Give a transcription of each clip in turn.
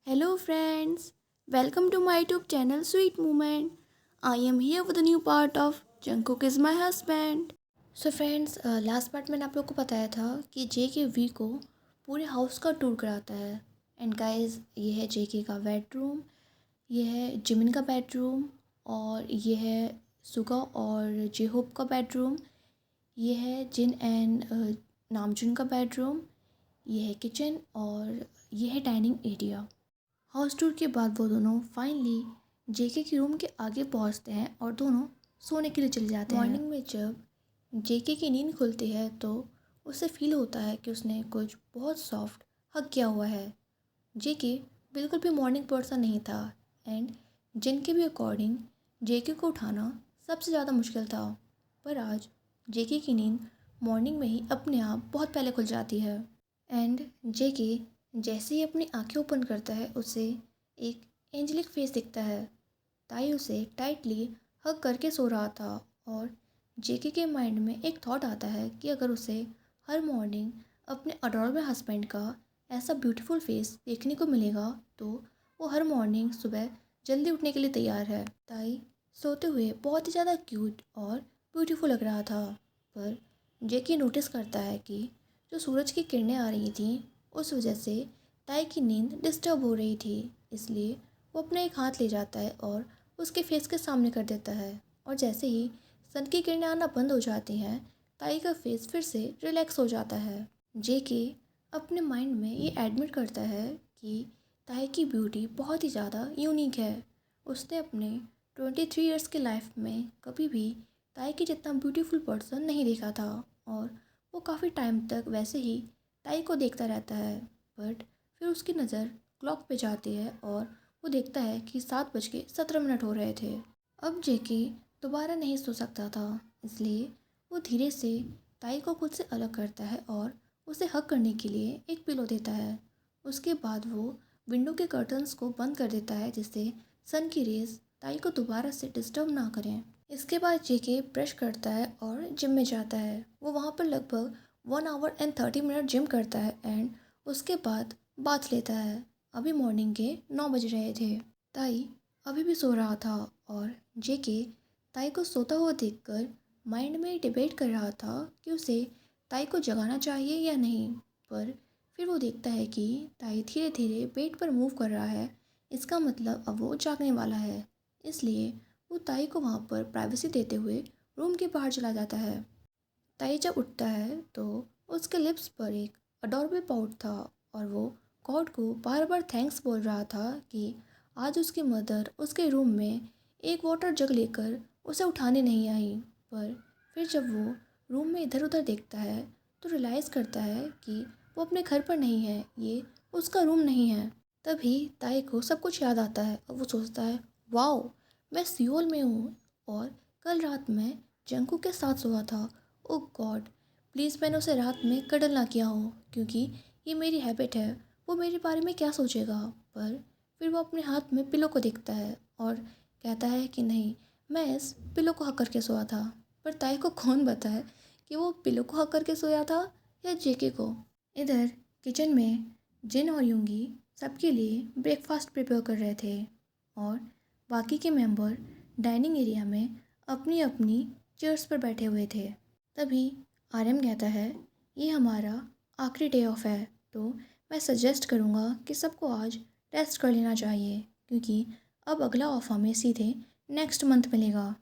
Hello friends, welcome to my YouTube channel Sweet Moment. I am here with a new part of Jungkook is my husband. So friends, last part मैंने आप लोग को बताया था कि जेके we को पूरे हाउस का टूर कराता है। एंड गाइस, ये है जेके का बेडरूम, ये है जिमिन का बेडरूम, और ये है सुगा और जेहोप का बेडरूम, ये है जिन एंड नामजुन का बेडरूम, ये है किचन, और ये है डाइनिंग एरिया। हाउस टूर के बाद वो दोनों फाइनली जेके के रूम के आगे पहुंचते हैं और दोनों सोने के लिए चले जाते हैं। मॉर्निंग में जब जेके की नींद खुलती है तो उसे फील होता है कि उसने कुछ बहुत सॉफ्ट हग किया हुआ है। जेके बिल्कुल भी मॉर्निंग पर्सन नहीं था एंड जिनके भी अकॉर्डिंग जेके को उठाना सबसे ज़्यादा मुश्किल था। पर आज जेके की नींद मॉर्निंग में ही अपने आप बहुत पहले खुल जाती है। एंड जेके जैसे ही अपनी आंखें ओपन करता है उसे एक एंजेलिक फेस दिखता है। ताई उसे टाइटली हग करके सो रहा था और जेके के माइंड में एक थॉट आता है कि अगर उसे हर मॉर्निंग अपने अडोरेबल हस्बैंड का ऐसा ब्यूटीफुल फेस देखने को मिलेगा तो वो हर मॉर्निंग सुबह जल्दी उठने के लिए तैयार है। ताई सोते हुए बहुत ही ज़्यादा क्यूट और ब्यूटीफुल लग रहा था, पर जेके नोटिस करता है कि जो सूरज की किरणें आ रही थी उस वजह से ताई की नींद डिस्टर्ब हो रही थी। इसलिए वो अपना एक हाथ ले जाता है और उसके फेस के सामने कर देता है, और जैसे ही सन की किरणें आना बंद हो जाती हैं ताई का फेस फिर से रिलैक्स हो जाता है। जेके अपने माइंड में ये एडमिट करता है कि ताई की ब्यूटी बहुत ही ज़्यादा यूनिक है। उसने अपने 23 इयर्स के लाइफ में कभी भी ताई के जितना ब्यूटीफुल पर्सन नहीं देखा था, और वो काफ़ी टाइम तक वैसे ही ताई को देखता रहता है। बट फिर उसकी नज़र क्लॉक पे जाती है और वो देखता है कि 7:17 हो रहे थे। अब जेके दोबारा नहीं सो सकता था, इसलिए वो धीरे से ताई को खुद से अलग करता है और उसे हग करने के लिए एक पिलो देता है। उसके बाद वो विंडो के कर्टन्स को बंद कर देता है जिससे सन की रेज ताई को दोबारा से डिस्टर्ब ना करें। इसके बाद जेके ब्रश करता है और जिम में जाता है। वो वहाँ पर लगभग 1 आवर एंड 30 मिनट जिम करता है एंड उसके बाद बाथ लेता है। अभी मॉर्निंग के 9 बज रहे थे। ताई अभी भी सो रहा था और जेके ताई को सोता हुआ देखकर माइंड में डिबेट कर रहा था कि उसे ताई को जगाना चाहिए या नहीं। पर फिर वो देखता है कि ताई धीरे धीरे बेड पर मूव कर रहा है, इसका मतलब अब वो जागने वाला है। इसलिए वो ताई को वहाँ पर प्राइवेसी देते हुए रूम के बाहर चला जाता है। ताई जब उठता है तो उसके लिप्स पर एक अडोरेबल पाउट था और वो गॉड को बार बार थैंक्स बोल रहा था कि आज उसकी मदर उसके रूम में एक वाटर जग लेकर उसे उठाने नहीं आई। पर फिर जब वो रूम में इधर उधर देखता है तो रियलाइज़ करता है कि वो अपने घर पर नहीं है, ये उसका रूम नहीं है। तभी ताई को सब कुछ याद आता है और वो सोचता है, वाओ, मैं सियोल में हूँ और कल रात मैं जंकू के साथ सोया था। ओह गॉड, प्लीज़ मैंने उसे रात में कडल ना किया हो, क्योंकि ये मेरी हैबिट है। वो मेरे बारे में क्या सोचेगा। पर फिर वो अपने हाथ में पिलो को देखता है और कहता है कि नहीं, मैं इस पिलो को हक करके सोया था। पर ताई को कौन बताए कि वो पिलो को हक करके सोया था या जेके को। इधर किचन में जिन और यूंगी सबके लिए ब्रेकफास्ट प्रिपेयर कर रहे थे और बाकी के मेंबर डाइनिंग एरिया में अपनी अपनी चेयर्स पर बैठे हुए थे। तभी आर्यन कहता है, ये हमारा आखिरी डे ऑफ है तो मैं सजेस्ट करूँगा कि सबको आज टेस्ट कर लेना चाहिए, क्योंकि अब अगला ऑफ हमें सीधे नेक्स्ट मंथ मिलेगा।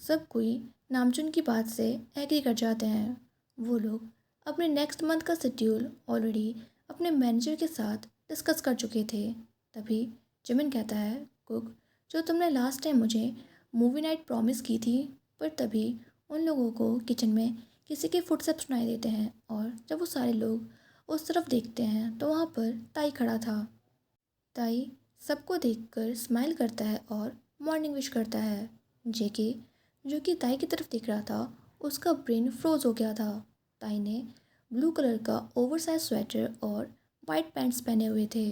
सब कोई नामचुन की बात से एग्री कर जाते हैं। वो लोग अपने नेक्स्ट मंथ का शेड्यूल ऑलरेडी अपने मैनेजर के साथ डिस्कस कर चुके थे। तभी जिमिन कहता है, कुक, जो तुमने लास्ट टाइम मुझे मूवी नाइट प्रॉमिस की थी। पर तभी उन लोगों को किचन में किसी के फुटस्टेप्स सुनाई देते हैं और जब वो सारे लोग उस तरफ देखते हैं तो वहाँ पर ताई खड़ा था। ताई सबको देखकर स्माइल करता है और मॉर्निंग विश करता है। जेके जो कि ताई की तरफ देख रहा था उसका ब्रेन फ्रोज हो गया था। ताई ने ब्लू कलर का ओवरसाइज स्वेटर और वाइट पैंट्स पहने हुए थे।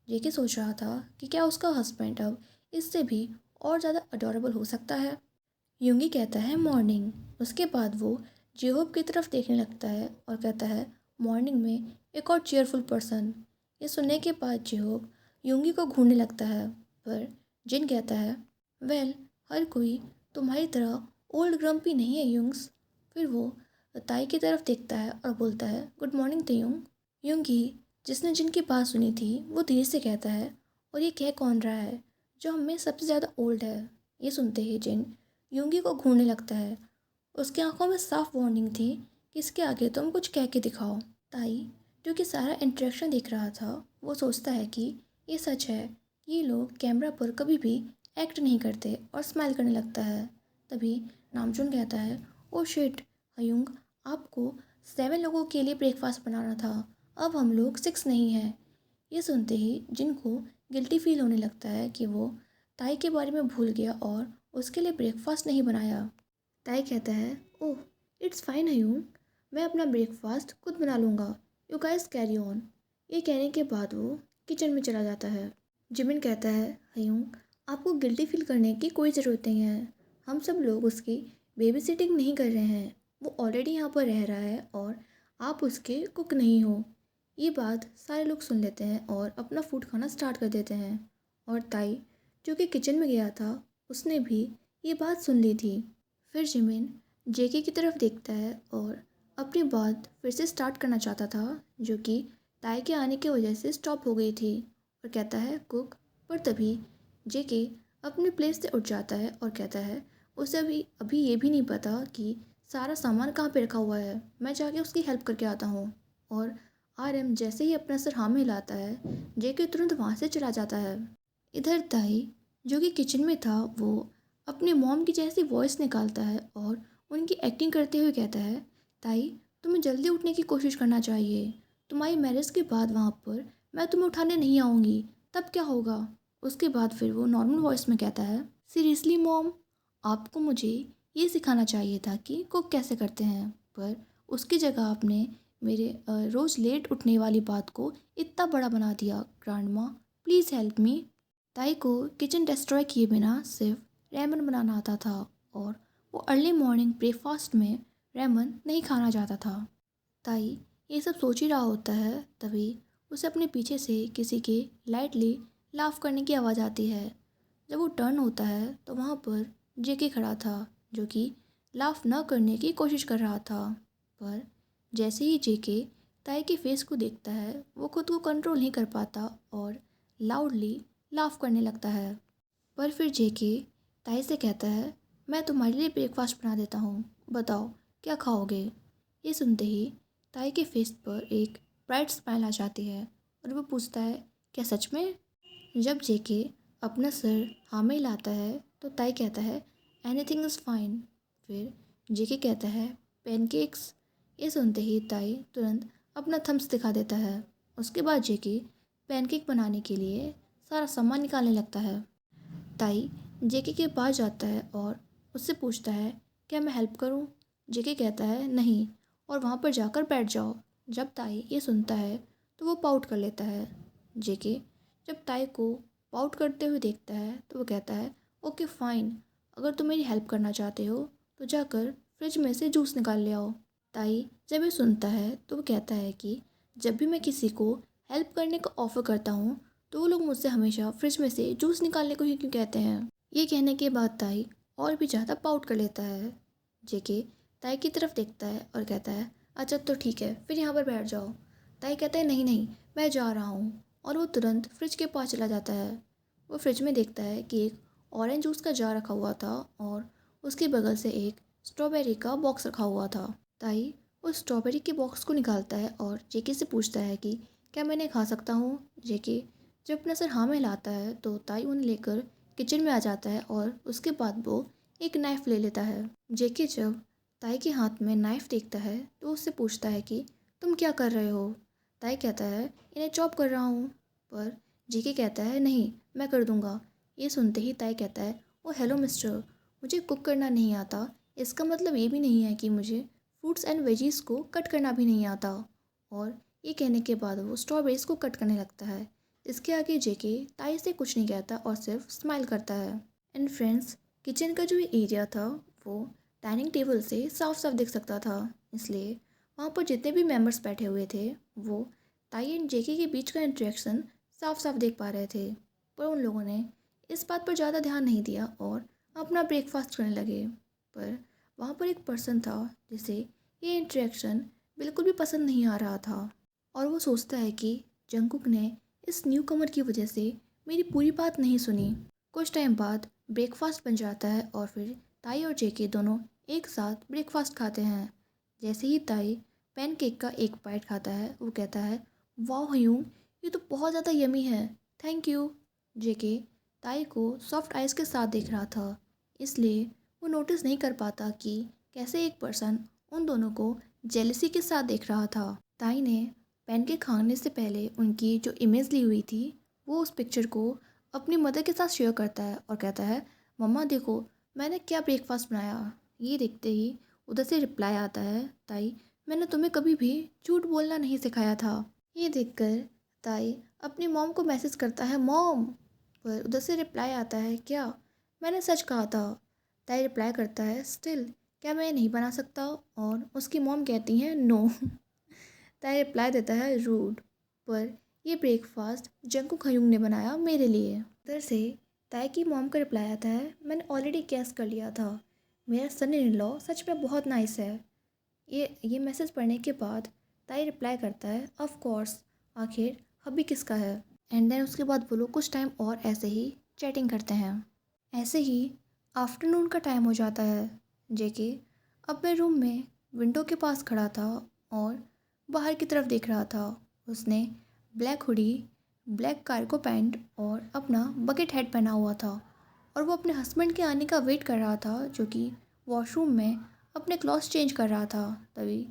जेके सोच रहा था कि क्या उसका हस्बैंड अब इससे भी और ज़्यादा अडोरेबल हो सकता है। यूंगी कहता है मॉर्निंग। उसके बाद वो जेहोब की तरफ देखने लगता है और कहता है, मॉर्निंग में एक और चेयरफुल पर्सन। ये सुनने के बाद जेहोब यूंगी को घूरने लगता है। पर जिन कहता है, वेल, हर कोई तुम्हारी तरह ओल्ड ग्रम्पी नहीं है युंग्स। फिर वो ताई की तरफ देखता है और बोलता है, गुड मॉर्निंग तयुंग। यूंगी, जिसने जिन की बात सुनी थी, वो धीरे से कहता है, और ये कह कौन रहा है जो हम में सबसे ज़्यादा ओल्ड है। ये सुनते ही जिन यूंगी को घूरने लगता है। उसकी आंखों में साफ वार्निंग थी कि इसके आगे तुम कुछ कह के दिखाओ। ताई, जो कि सारा इंटरेक्शन देख रहा था, वो सोचता है कि ये सच है। ये लोग कैमरा पर कभी भी एक्ट नहीं करते और स्माइल करने लगता है। तभी नामचुन कहता है, ओ शिट हयुंग, आपको 7 लोगों के लिए ब्रेकफास्ट बनाना था, अब हम लोग 6 नहीं हैं। ये सुनते ही जिनको गिल्टी फील होने लगता है कि वो ताई के बारे में भूल गया और उसके लिए ब्रेकफास्ट नहीं बनाया। ताई कहता है, ओह इट्स फाइन हयूं, मैं अपना ब्रेकफास्ट खुद बना लूँगा, यू गाइस कैरी ऑन। ये कहने के बाद वो किचन में चला जाता है। जिमिन कहता है, हयूं, आपको गिल्टी फील करने की कोई ज़रूरत नहीं है, हम सब लोग उसकी बेबी सिटिंग नहीं कर रहे हैं, वो ऑलरेडी यहाँ पर रह रहा है और आप उसके कुक नहीं हो। ये बात सारे लोग सुन लेते हैं और अपना फूड खाना स्टार्ट कर देते हैं। और ताई, जो कि किचन में गया था, उसने भी ये बात सुन ली थी। फिर जिमिन जेके की तरफ देखता है और अपनी बात फिर से स्टार्ट करना चाहता था, जो कि ताई के आने की वजह से स्टॉप हो गई थी, और कहता है कुक। पर तभी जेके अपने प्लेस से उठ जाता है और कहता है, उसे अभी अभी ये भी नहीं पता कि सारा सामान कहाँ पे रखा हुआ है, मैं जाके उसकी हेल्प करके आता हूँ। और आरएम जैसे ही अपना सर हाँ में हिलाता है, जेके तुरंत वहाँ से चला जाता है। इधर ताई, जो कि किचन में था, वो अपनी मॉम की जैसी वॉइस निकालता है और उनकी एक्टिंग करते हुए कहता है, ताई, तुम्हें जल्दी उठने की कोशिश करना चाहिए, तुम्हारी मैरिज के बाद वहाँ पर मैं तुम्हें उठाने नहीं आऊँगी, तब क्या होगा। उसके बाद फिर वो नॉर्मल वॉइस में कहता है, सीरियसली मॉम, आपको मुझे ये सिखाना चाहिए था कि कुक कैसे करते हैं, पर उसकी जगह आपने मेरे रोज़ लेट उठने वाली बात को इतना बड़ा बना दिया। Grandma, please help me. ताई को किचन डिस्ट्रॉय किए बिना सिर्फ रेमन बनाना आता था और वो अर्ली मॉर्निंग ब्रेकफास्ट में रेमन नहीं खाना चाहता था। ताई ये सब सोच ही रहा होता है, तभी उसे अपने पीछे से किसी के लाइटली लाफ करने की आवाज़ आती है। जब वो टर्न होता है तो वहाँ पर जेके खड़ा था, जो कि लाफ न करने की कोशिश कर रहा था। पर जैसे ही जेके ताई के फेस को देखता है, वो खुद को कंट्रोल नहीं कर पाता और लाउडली लाफ करने लगता है। पर फिर जेके ताई से कहता है, मैं तुम्हारे लिए ब्रेकफास्ट बना देता हूँ, बताओ क्या खाओगे। ये सुनते ही ताई के फेस पर एक ब्राइट स्माइल आ जाती है और वो पूछता है, क्या सच में। जब जेके अपना सर हाँ में हिलाता है तो ताई कहता है, एनीथिंग इज़ फाइन। फिर जेके कहता है, पैनकेक्स। ये सुनते ही ताई तुरंत अपना थम्स दिखा देता है। उसके बाद जेके पैनकेक बनाने के लिए सारा सामान निकालने लगता है। ताई जेके के पास जाता है और उससे पूछता है, क्या मैं हेल्प करूं। जेके कहता है, नहीं, और वहाँ पर जाकर बैठ जाओ। जब ताई ये सुनता है तो वो पाउट कर लेता है। जेके जब ताई को पाउट करते हुए देखता है तो वो कहता है, ओके फाइन, अगर तुम मेरी हेल्प करना चाहते हो तो जाकर फ्रिज में से जूस निकाल ले आओ। ताई जब ये सुनता है तो वो कहता है कि जब भी मैं किसी को हेल्प करने का ऑफ़र करता हूँ तो वो लोग मुझसे हमेशा फ्रिज में से जूस निकालने को ही क्यों कहते हैं। ये कहने के बाद ताई और भी ज़्यादा पाउट कर लेता है। जेके ताई की तरफ देखता है और कहता है, अच्छा तो ठीक है, फिर यहाँ पर बैठ जाओ। ताई कहता है, नहीं नहीं, मैं जा रहा हूँ, और वो तुरंत फ्रिज के पास चला जाता है। वो फ्रिज में देखता है कि एक ऑरेंज जूस का जार रखा हुआ था और उसके बगल से एक स्ट्रॉबेरी का बॉक्स रखा हुआ था। ताई उस स्ट्रॉबेरी के बॉक्स को निकालता है और जेके से पूछता है कि क्या मैंने खा सकता हूँ। जेके जब अपना सर हाँ में लाता है तो ताई उन्हें लेकर किचन में आ जाता है और उसके बाद वो एक नाइफ़ ले लेता है। जेके जब ताई के हाथ में नाइफ़ देखता है तो उससे पूछता है कि तुम क्या कर रहे हो। ताई कहता है, इन्हें चॉप कर रहा हूँ। पर जेके कहता है, नहीं, मैं कर दूँगा। ये सुनते ही ताई कहता है, ओ हेलो मिस्टर, मुझे कुक करना नहीं आता, इसका मतलब ये भी नहीं है कि मुझे फ्रूट्स एंड वेजीज़ को कट करना भी नहीं आता। और ये कहने के बाद वो स्ट्रॉबेरीज़ को कट करने लगता है। इसके आगे जेके ताई से कुछ नहीं कहता और सिर्फ स्माइल करता है। एंड फ्रेंड्स, किचन का जो ये एरिया था वो डाइनिंग टेबल से साफ साफ दिख सकता था, इसलिए वहाँ पर जितने भी मेंबर्स बैठे हुए थे वो ताई एंड जेके के बीच का इंटरेक्शन साफ साफ देख पा रहे थे, पर उन लोगों ने इस बात पर ज़्यादा ध्यान नहीं दिया और अपना ब्रेकफास्ट करने लगे। पर वहाँ पर एक पर्सन था जिसे ये इंटरेक्शन बिल्कुल भी पसंद नहीं आ रहा था और वो सोचता है कि जंगकुक ने इस न्यू कमर की वजह से मेरी पूरी बात नहीं सुनी। कुछ टाइम बाद ब्रेकफास्ट बन जाता है और फिर ताई और जेके दोनों एक साथ ब्रेकफास्ट खाते हैं। जैसे ही ताई पैनकेक का एक बाइट खाता है, वो कहता है, वाह ह्यूंग, ये तो बहुत ज़्यादा यमी है, थैंक यू। जेके ताई को सॉफ्ट आइज़ के साथ देख रहा था, इसलिए वो नोटिस नहीं कर पाता कि कैसे एक पर्सन उन दोनों को जेलसी के साथ देख रहा था। ताई ने पैनकेक खाने से पहले उनकी जो इमेज ली हुई थी, वो उस पिक्चर को अपनी मदर के साथ शेयर करता है और कहता है, मम्मा देखो मैंने क्या ब्रेकफास्ट बनाया। ये देखते ही उधर से रिप्लाई आता है, ताई मैंने तुम्हें कभी भी झूठ बोलना नहीं सिखाया था। ये देखकर ताई अपनी मॉम को मैसेज करता है, मॉम, पर उधर से रिप्लाई आता है, क्या मैंने सच कहा था। ताई रिप्लाई करता है, स्टिल क्या मैं नहीं बना सकता, और उसकी मॉम कहती हैं नो। ताई रिप्लाई देता है, रूड, पर ये ब्रेकफास्ट जंकुक हयूंग ने बनाया मेरे लिए। उधर से ताई की मॉम का रिप्लाई आता है, मैंने ऑलरेडी गैस कर लिया था, मेरा सन इन लॉ सच में बहुत नाइस है। ये मैसेज पढ़ने के बाद ताई रिप्लाई करता है, ऑफ कोर्स, आखिर हबी किसका है। एंड देन उसके बाद वो लोग कुछ टाइम और ऐसे ही चैटिंग करते हैं। ऐसे ही आफ्टरनून का टाइम हो जाता है। जेके अपने रूम में विंडो के पास खड़ा था और बाहर की तरफ देख रहा था। उसने black hoodie, black cargo pant और अपना बकेट हेड पहना हुआ था और वो अपने हस्बैंड के आने का वेट कर रहा था, जो कि वॉशरूम में अपने क्लॉथ्स चेंज कर रहा था। तभी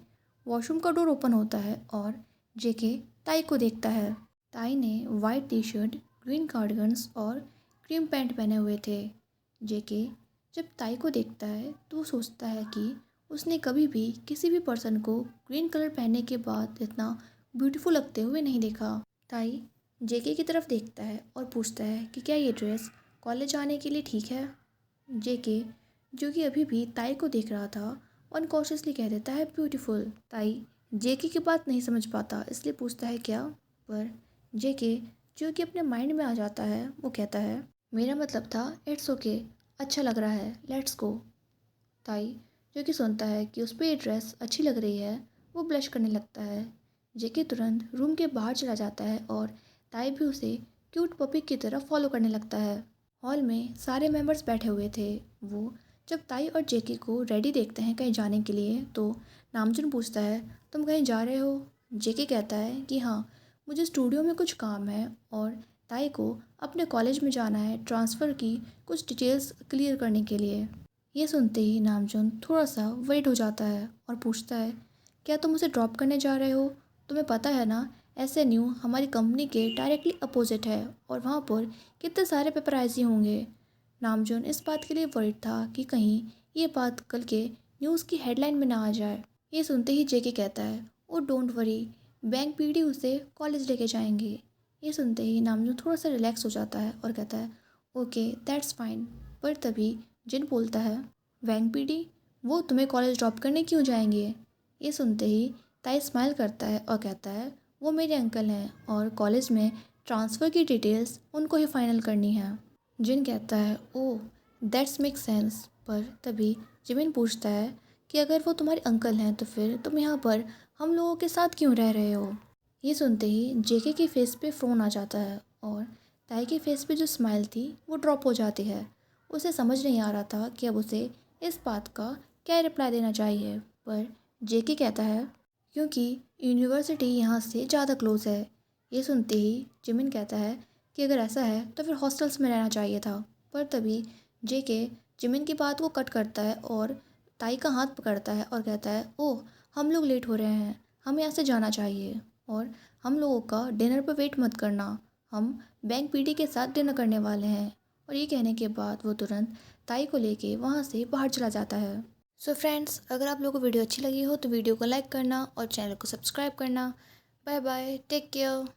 वॉशरूम का डोर ओपन होता है और जेके ताई को देखता है। ताई ने white T shirt, green cardigans और क्रीम पैंट पहने हुए थे। जेके जब ताई को देखता है तो वो सोचता है कि उसने कभी भी किसी भी पर्सन को ग्रीन कलर पहनने के बाद इतना ब्यूटीफुल लगते हुए नहीं देखा। ताई जेके की तरफ देखता है और पूछता है कि क्या ये ड्रेस कॉलेज आने के लिए ठीक है। जेके, जो कि अभी भी ताई को देख रहा था, अनकॉन्शियसली कह देता है ब्यूटीफुल। ताई जेके की बात नहीं समझ पाता, इसलिए पूछता है क्या, पर जेके, जो कि अपने माइंड में आ जाता है, वो कहता है, मेरा मतलब था इट्स ओके, अच्छा लग रहा है, लेट्स गो। ताई, जो कि सुनता है कि उस पर ये ड्रेस अच्छी लग रही है, वो ब्लश करने लगता है। जेके तुरंत रूम के बाहर चला जाता है और ताई भी उसे क्यूट पपी की तरह फॉलो करने लगता है। हॉल में सारे मेंबर्स बैठे हुए थे। वो जब ताई और जेके को रेडी देखते हैं कहीं जाने के लिए, तो नामजुन पूछता है, तुम कहीं जा रहे हो। जेके कहता है कि हाँ, मुझे स्टूडियो में कुछ काम है और ताई को अपने कॉलेज में जाना है ट्रांसफ़र की कुछ डिटेल्स क्लियर करने के लिए। ये सुनते ही नामजुन थोड़ा सा वरीड हो जाता है और पूछता है, क्या तुम उसे ड्रॉप करने जा रहे हो। तुम्हें पता है ना, SNU हमारी कंपनी के डायरेक्टली अपोजिट है और वहाँ पर कितने सारे पेपराइजी होंगे। नामजुन इस बात के लिए वरीड था कि कहीं ये बात कल के न्यूज़ की हेडलाइन में ना आ जाए। ये सुनते ही जेके कहता है, oh don't worry, bank PD उसे कॉलेज लेके जाएंगे। ये सुनते ही नामजुन थोड़ा सा रिलैक्स हो जाता है और कहता है, ओके दैट्स फाइन। पर तभी जिन बोलता है, वैंग पीडी, वो तुम्हें कॉलेज ड्रॉप करने क्यों जाएंगे। ये सुनते ही ताई स्माइल करता है और कहता है, वो मेरे अंकल हैं और कॉलेज में ट्रांसफ़र की डिटेल्स उनको ही फाइनल करनी है। जिन कहता है, ओह दैट्स मेक सेंस। पर तभी जिमिन पूछता है कि अगर वो तुम्हारे अंकल हैं तो फिर तुम यहाँ पर हम लोगों के साथ क्यों रह रहे हो। ये सुनते ही जेके के फेस पे फ़ोन आ जाता है और ताई के फेस पे जो स्माइल थी वो ड्रॉप हो जाती है। उसे समझ नहीं आ रहा था कि अब उसे इस बात का क्या रिप्लाई देना चाहिए, पर जेके कहता है, क्योंकि यूनिवर्सिटी यहाँ से ज़्यादा क्लोज़ है। ये सुनते ही जिमिन कहता है कि अगर ऐसा है तो फिर हॉस्टल्स में रहना चाहिए था। पर तभी जेके जिमिन की बात को कट करता है और ताई का हाथ पकड़ता है और कहता है, ओह हम लोग लेट हो रहे हैं, हमें यहाँ से जाना चाहिए और हम लोगों का डिनर पर वेट मत करना, हम बैंक पीडी के साथ डिनर करने वाले हैं। और ये कहने के बाद वो तुरंत ताई को लेके वहाँ से बाहर चला जाता है। सो फ्रेंड्स, अगर आप लोगों को वीडियो अच्छी लगी हो तो वीडियो को लाइक करना और चैनल को सब्सक्राइब करना। Bye bye, take care.